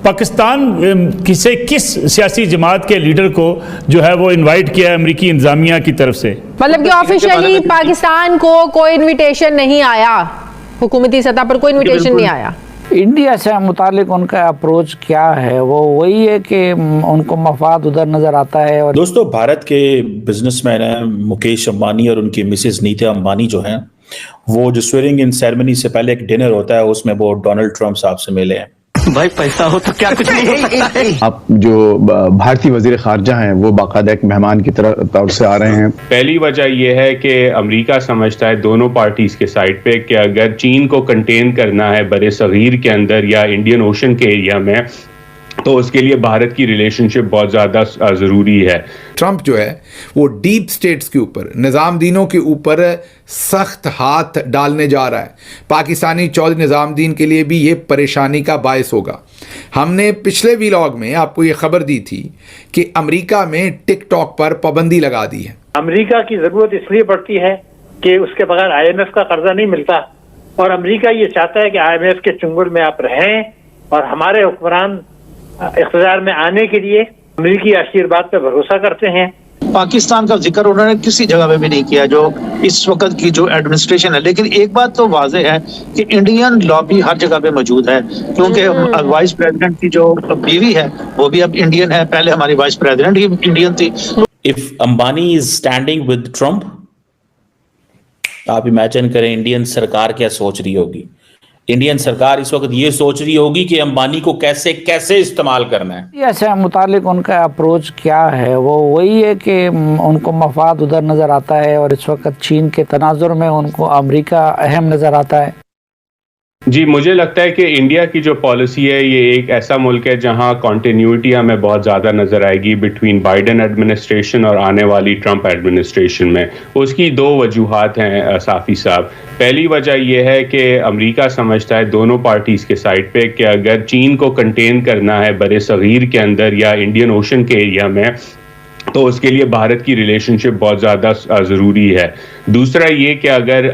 पाकिस्तान किस सियासी जमात के लीडर को जो है वो इनवाइट किया है अमरीकी इंतजामिया की तरफ से? मतलब कि ऑफिशियली पाकिस्तान को कोई इनविटेशन नहीं आया, हुकूमती सतह पर कोई इनविटेशन नहीं आया। इंडिया से मुतालिक उनका अप्रोच क्या है, वो वही है कि उनको मफाद उधर नजर आता है। और दोस्तों, भारत के बिजनेसमैन हैं मुकेश अंबानी और उनकी मिसेस नीता अंबानी जो हैं, वो जो स्वेरिंग इन सेरेमनी से पहले एक डिनर होता है उसमें वो डोनाल्ड ट्रंप साहब से मिले हैं। भाई पैसा हो तो क्या कुछ नहीं हो सकता है। अब जो भारतीय वजीर खारजा हैं वो बाकायदा एक मेहमान की तरह तौर से आ रहे हैं। पहली वजह यह है कि अमेरिका समझता है दोनों पार्टीज के साइड पे कि अगर चीन को कंटेन करना है बड़े सगीर के अंदर या इंडियन ओशन के एरिया में, तो उसके लिए भारत की रिलेशनशिप बहुत ज़्यादा ज़रूरी है। ट्रंप जो है वो डीप स्टेट्स के ऊपर, निज़ामदीनों के ऊपर सख्त हाथ डालने जा रहा है। पाकिस्तानी चौधरी निज़ामदीन के लिए भी ये परेशानी का बायस होगा। हमने पिछले व्लॉग में आपको ये खबर दी थी कि अमेरिका में टिकटॉक पर पाबंदी लगा दी है। अमेरिका की ज़रूरत इसलिए पड़ती है कि उसके बगैर IMF का कर्जा नहीं मिलता, और अमेरिका ये चाहता है कि IMF के चुंगल में आप रहें, और हमारे हुक्मरान इख्तियार में आने के लिए अमेरिकी आशीर्वाद पे भरोसा करते हैं। पाकिस्तान का जिक्र उन्होंने किसी जगह पे भी नहीं किया जो इस वक्त की जो एडमिनिस्ट्रेशन है। लेकिन एक बात तो वाज़ेह है कि इंडियन लॉबी हर जगह पे मौजूद है, क्योंकि वाइस प्रेसिडेंट की जो बीवी है वो भी अब इंडियन है, पहले हमारी वाइस प्रेसिडेंट ही इंडियन थी। If Ambani is standing with Trump, आप इमेजिन करें इंडियन सरकार क्या सोच रही होगी। इंडियन सरकार इस वक्त ये सोच रही होगी कि अंबानी को कैसे कैसे इस्तेमाल करना है। ऐसे मुतालिक उनका अप्रोच क्या है, वो वही है कि उनको मफाद उधर नज़र आता है, और इस वक्त चीन के तनाजुर में उनको अमेरिका अहम नज़र आता है। जी, मुझे लगता है कि इंडिया की जो पॉलिसी है ये एक ऐसा मुल्क है जहां कॉन्टिन्यूटी हमें बहुत ज़्यादा नज़र आएगी बिटवीन बाइडन एडमिनिस्ट्रेशन और आने वाली ट्रंप एडमिनिस्ट्रेशन में। उसकी दो वजूहात हैं साफ़ी साहब। पहली वजह यह है कि अमेरिका समझता है दोनों पार्टीज़ के साइड पे कि अगर चीन को कंटेन करना है बड़े सगीर के अंदर या इंडियन ओशन के एरिया में, तो उसके लिए भारत की रिलेशनशिप बहुत ज़्यादा ज़रूरी है। दूसरा ये कि अगर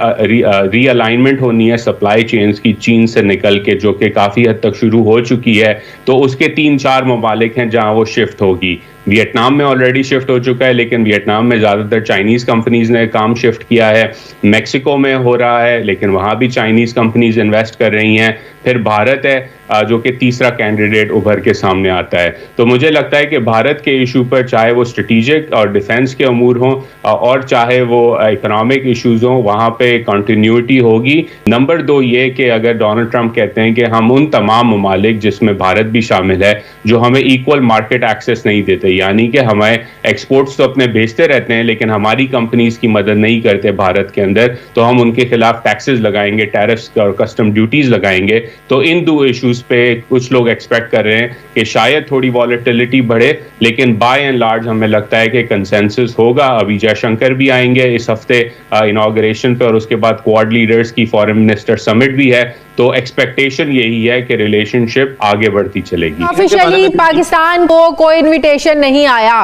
रीअलाइनमेंट होनी है सप्लाई चेन्स की चीन से निकल के, जो कि काफ़ी हद तक शुरू हो चुकी है, तो उसके 3-4 ममालिक हैं जहां वो शिफ्ट होगी। वियतनाम में ऑलरेडी शिफ्ट हो चुका है, लेकिन वियतनाम में ज़्यादातर चाइनीज़ कंपनीज़ ने काम शिफ्ट किया है। मैक्सिको में हो रहा है, लेकिन वहाँ भी चाइनीज़ कंपनीज़ इन्वेस्ट कर रही हैं। फिर भारत है जो कि तीसरा कैंडिडेट उभर के सामने आता है। तो मुझे लगता है कि भारत के इशू पर, चाहे वो स्ट्रेटेजिक और डिफेंस के अमूर हों और चाहे वो इकोनॉमिक इशूज़ हों, वहाँ पे कंटिन्यूटी होगी। नंबर 2 ये कि अगर डोनाल्ड ट्रंप कहते हैं कि हम उन तमाम ममालिक जिसमें भारत भी शामिल है जो हमें इक्वल मार्केट एक्सेस नहीं देते, यानी कि हमें एक्सपोर्ट्स तो अपने भेजते रहते हैं लेकिन हमारी कंपनीज की मदद नहीं करते भारत के अंदर, तो हम उनके खिलाफ टैक्सेस लगाएंगे, टैरिफ्स और कस्टम ड्यूटीज लगाएंगे। तो इन 2 इश्यूज पे कुछ लोग एक्सपेक्ट कर रहे हैं कि शायद थोड़ी वॉलेटिलिटी बढ़े, लेकिन बाय एंड लार्ज हमें लगता है कि कंसेंसस होगा। अभी जयशंकर भी आएंगे इस हफ्ते इनॉग्रेशन पे, और उसके बाद क्वाड लीडर्स की फॉरेन मिनिस्टर समिट भी है। तो एक्सपेक्टेशन यही है कि रिलेशनशिप आगे बढ़ती चलेगी। ऑफिशियली पाकिस्तान को कोई इनविटेशन नहीं आया,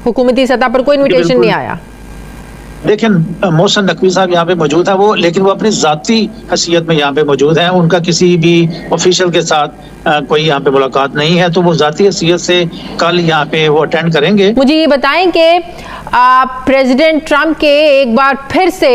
हुकूमती सतह पर कोई इनविटेशन नहीं आया। लेकिन मोहसिन नकवी साहब यहाँ पे मौजूद है, वो लेकिन वो अपनी जाती हैसियत में यहाँ पे मौजूद हैं। उनका किसी भी ऑफिशियल के साथ कोई यहाँ पे मुलाकात नहीं है, तो वो जाती हैसियत से कल यहाँ पे वो अटेंड करेंगे। मुझे ये बताएं कि प्रेसिडेंट ट्रंप के एक बार फिर से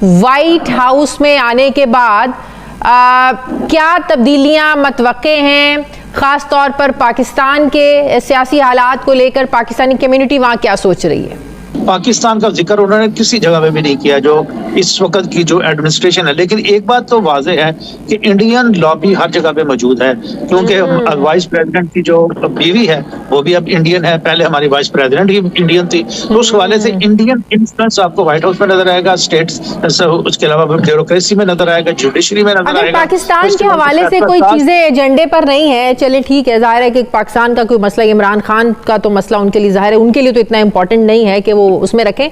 व्हाइट हाउस में आने के बाद क्या तब्दीलियां मतवक्के हैं, खास तौर पर पाकिस्तान के सियासी हालात को लेकर पाकिस्तानी कम्युनिटी वहाँ क्या सोच रही है? पाकिस्तान का जिक्र उन्होंने किसी जगह पे भी नहीं किया जो इस वक्त की जो एडमिनिस्ट्रेशन है। लेकिन एक बात तो वाज़ेह है कि इंडियन लॉबी हर जगह पे मौजूद है, क्योंकि वाइस प्रेसिडेंट की जो बीवी है वो भी अब इंडियन है, पहले हमारी वाइस प्रेसिडेंट ही इंडियन थी। तो उस हवाले से इंडियन इन्फ्लुएंस आपको व्हाइट हाउस में नजर आएगा, स्टेट्स, उसके अलावा ब्यूरोक्रेसी में नजर आएगा, जुडिशरी में नजर आएगा। पाकिस्तान के हवाले से कोई चीजें एजेंडे पर नहीं है, चले ठीक है, जाहिर है कि पाकिस्तान का कोई मसला, इमरान खान का तो मसला उनके लिए जाहिर है, उनके लिए तो इतना इंपॉर्टेंट नहीं है कि वो उसमें रखें।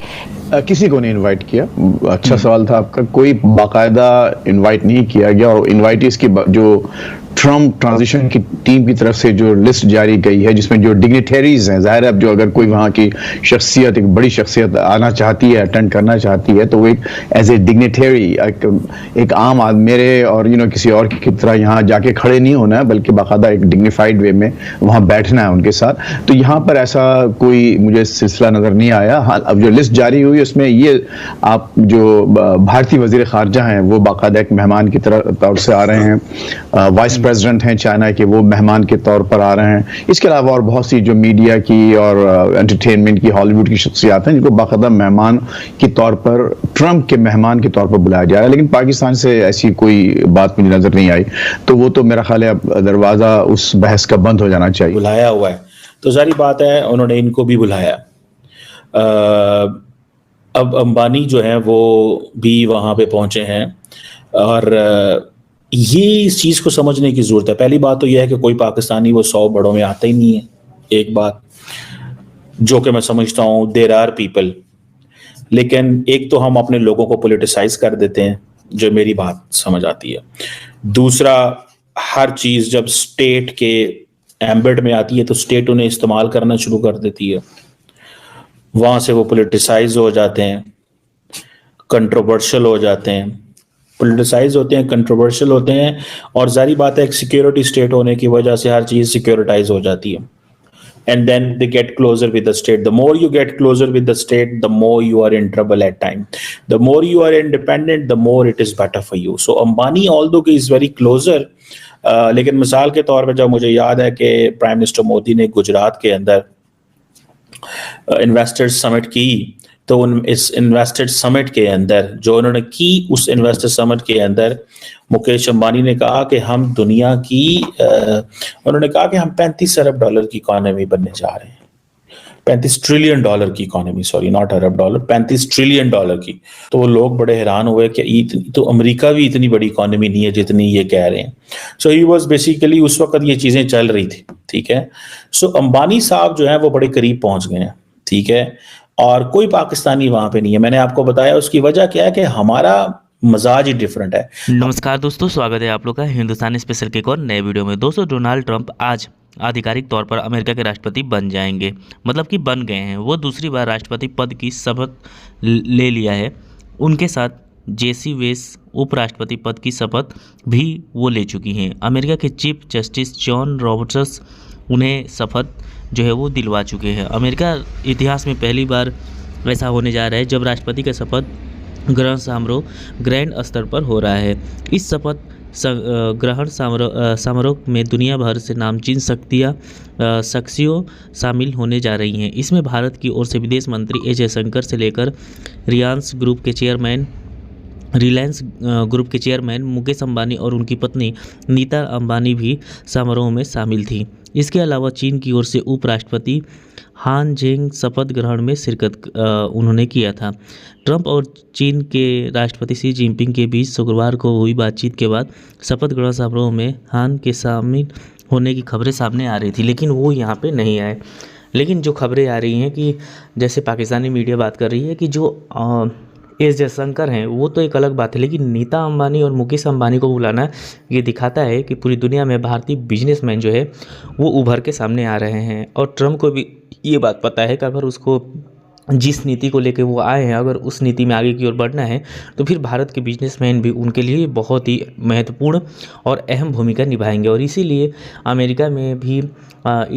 किसी को नहीं इनवाइट किया। अच्छा सवाल था आपका। कोई बाकायदा इनवाइट नहीं किया गया, और इनवाइटीज की जो ट्रम्प ट्रांजिशन की टीम की तरफ से जो लिस्ट जारी गई है, जिसमें जो डिग्निटरीज हैं, जाहिर है अब जो अगर कोई वहाँ की शख्सियत, एक बड़ी शख्सियत आना चाहती है, अटेंड करना चाहती है, तो वो एक एज ए डिग्निटरी, एक आम आदमी मेरे और किसी और की तरह यहाँ जाके खड़े नहीं होना है, बल्कि बाकायदा एक डिग्निफाइड वे में वहाँ बैठना है उनके साथ। तो यहाँ पर ऐसा कोई मुझे सिलसिला नजर नहीं आया। हाँ, अब जो लिस्ट जारी हुई उसमें ये आप जो भारतीय वजीर खारजा हैं वो बाकायदा एक मेहमान की तौर से आ रहे हैं, वाइस प्रेसिडेंट हैं चाइना के, वो मेहमान के तौर पर आ रहे हैं। इसके अलावा और बहुत सी जो मीडिया की और एंटरटेनमेंट की, हॉलीवुड की शख्सियात हैं जिनको बाकायदा मेहमान के तौर पर, ट्रंप के मेहमान के तौर पर बुलाया जा रहा है। लेकिन पाकिस्तान से ऐसी कोई बात मुझे नजर नहीं आई, तो वो तो मेरा ख्याल है अब दरवाजा उस बहस का बंद हो जाना चाहिए। बुलाया हुआ है तो सारी बात है, उन्होंने इनको भी बुलाया। अब अंबानी जो है वो भी वहाँ पे पहुंचे हैं और ये इस चीज़ को समझने की ज़रूरत है। पहली बात तो यह है कि कोई पाकिस्तानी वो 100 बड़ों में आता ही नहीं है, एक बात जो कि मैं समझता हूँ देयर आर पीपल, लेकिन एक तो हम अपने लोगों को पॉलिटिसाइज कर देते हैं, जो मेरी बात समझ आती है। दूसरा, हर चीज़ जब स्टेट के एम्बेड में आती है तो स्टेट उन्हें इस्तेमाल करना शुरू कर देती है, वहाँ से वो पॉलिटिसाइज हो जाते हैं, कंट्रोवर्शियल हो जाते हैं, पॉलिटिसाइज होते हैं, कंट्रोवर्शियल होते हैं, और जारी बात है एक सिक्योरिटी स्टेट होने की वजह से हर चीज़ सिक्योरिटाइज हो जाती है। And then they get closer with the state. The more you get closer with the state, the more you are in trouble at time. The more you are independent, the more it is better for you. So Ambani, although he is very closer, लेकिन मिसाल के तौर पे जब मुझे याद है कि प्राइम मिनिस्टर मोदी ने गुजरात के अंदर इन्वेस्टर्स समिट की, तो इस इन्वेस्टर समिट के अंदर जो उन्होंने की, उस इन्वेस्टर समिट के अंदर मुकेश अंबानी ने कहा कि हम दुनिया की उन्होंने कहा कि हम 35 अरब डॉलर की इकॉनमी बनने जा रहे हैं। 35 ट्रिलियन डॉलर की economy, sorry not Arab dollar, 35 trillion dollar की। तो वो लोग बड़े हैरान हुए कि तो अमेरिका भी इतनी बड़ी इकॉनमी नहीं है जितनी ये कह रहे हैं। सो ही वाज बेसिकली, उस वक्त ये चीज़ें चल रही थी, ठीक है। सो अंबानी साहब जो है वो बड़े करीब पहुंच गए हैं, ठीक है, और कोई पाकिस्तानी वहां पे नहीं है। मैंने आपको बताया उसकी वजह क्या है कि हमारा मजाज ही डिफरेंट है। नमस्कार दोस्तों, स्वागत है आप लोग का हिंदुस्तानी स्पेशल के एक और नए वीडियो में। दोस्तों, डोनाल्ड ट्रंप आज आधिकारिक तौर पर अमेरिका के राष्ट्रपति बन जाएंगे, मतलब कि बन गए हैं। वो दूसरी बार राष्ट्रपति पद की शपथ ले लिया है। उनके साथ जेसी वेस उपराष्ट्रपति पद की शपथ भी वो ले चुकी हैं। अमेरिका के चीफ जस्टिस जॉन रॉबर्ट्स उन्हें शपथ जो है वो दिलवा चुके हैं। अमेरिका इतिहास में पहली बार ऐसा होने जा रहा है जब राष्ट्रपति का शपथ ग्रहण समारोह ग्रैंड स्तर पर हो रहा है। इस शपथ ग्रहण समारोह में दुनिया भर से नामचीन शख्सियों शामिल होने जा रही हैं। इसमें भारत की ओर से विदेश मंत्री एस जयशंकर से लेकर रिलायंस ग्रुप के चेयरमैन मुकेश अंबानी और उनकी पत्नी नीता अंबानी भी समारोह में शामिल थी। इसके अलावा चीन की ओर से उपराष्ट्रपति हान जेंग शपथ ग्रहण में शिरकत उन्होंने किया था। ट्रंप और चीन के राष्ट्रपति शी जिनपिंग के बीच शुक्रवार को हुई बातचीत के बाद शपथ ग्रहण समारोह में हान के शामिल होने की खबरें सामने आ रही थी, लेकिन वो यहाँ पे नहीं आए। लेकिन जो खबरें आ रही हैं कि जैसे पाकिस्तानी मीडिया बात कर रही है कि जो एस जयशंकर हैं वो तो एक अलग बात है, लेकिन नीता अंबानी और मुकेश अंबानी को बुलाना ये दिखाता है कि पूरी दुनिया में भारतीय बिजनेसमैन जो है वो उभर के सामने आ रहे हैं। और ट्रंप को भी ये बात पता है कि अगर उसको जिस नीति को लेकर वो आए हैं, अगर उस नीति में आगे की ओर बढ़ना है तो फिर भारत के बिजनेसमैन भी उनके लिए बहुत ही महत्वपूर्ण और अहम भूमिका निभाएंगे। और इसीलिए अमेरिका में भी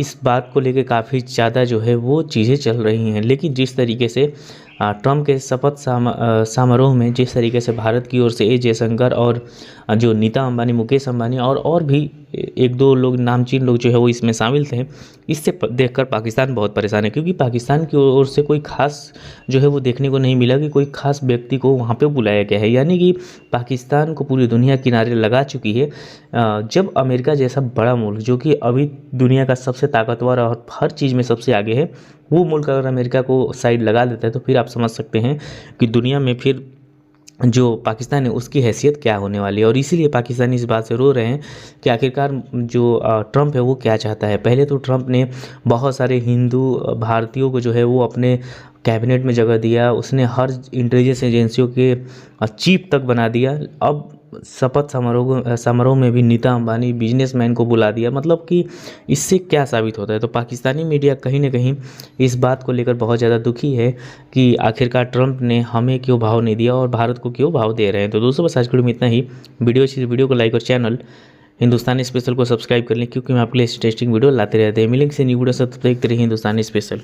इस बात को लेकर काफ़ी ज़्यादा जो है वो चीज़ें चल रही हैं। लेकिन जिस तरीके से ट्रंप के शपथ समारोह में जिस तरीके से भारत की ओर से एस जयशंकर और जो नीता अंबानी, मुकेश अंबानी और भी एक दो लोग, नामचीन लोग जो है वो इसमें शामिल थे, इससे देखकर पाकिस्तान बहुत परेशान है। क्योंकि पाकिस्तान की ओर से कोई खास जो है वो देखने को नहीं मिला कि कोई खास व्यक्ति को वहाँ पे बुलाया गया है। यानी कि पाकिस्तान को पूरी दुनिया किनारे लगा चुकी है। जब अमेरिका जैसा बड़ा मुल्क जो कि अभी दुनिया का सबसे ताकतवर और हर चीज़ में सबसे आगे है, वो मुल्क अगर अमेरिका को साइड लगा देता है तो फिर आप समझ सकते हैं कि दुनिया में फिर जो पाकिस्तान है उसकी हैसियत क्या होने वाली है। और इसीलिए पाकिस्तानी इस बात से रो रहे हैं कि आखिरकार जो ट्रंप है वो क्या चाहता है। पहले तो ट्रंप ने बहुत सारे हिंदू भारतीयों को जो है वो अपने कैबिनेट में जगह दिया, उसने हर इंटेलिजेंस एजेंसियों के चीफ तक बना दिया। अब शपथ समारोह में भी नीता अंबानी बिजनेसमैन को बुला दिया। मतलब कि इससे क्या साबित होता है? तो पाकिस्तानी मीडिया कहीं ना कहीं इस बात को लेकर बहुत ज़्यादा दुखी है कि आखिरकार ट्रंप ने हमें क्यों भाव नहीं दिया और भारत को क्यों भाव दे रहे हैं। तो दोस्तों बस आज के वीडियो में इतना ही। वीडियो को लाइक और चैनल हिंदुस्तानी स्पेशल को सब्सक्राइब कर लें, क्योंकि मैं आपके लिए इंटरेस्टिंग वीडियो लाते रहते हैं। मिलेंगे से न्यू वीडियो से, तब तक देखते रहिए हिंदुस्तानी स्पेशल।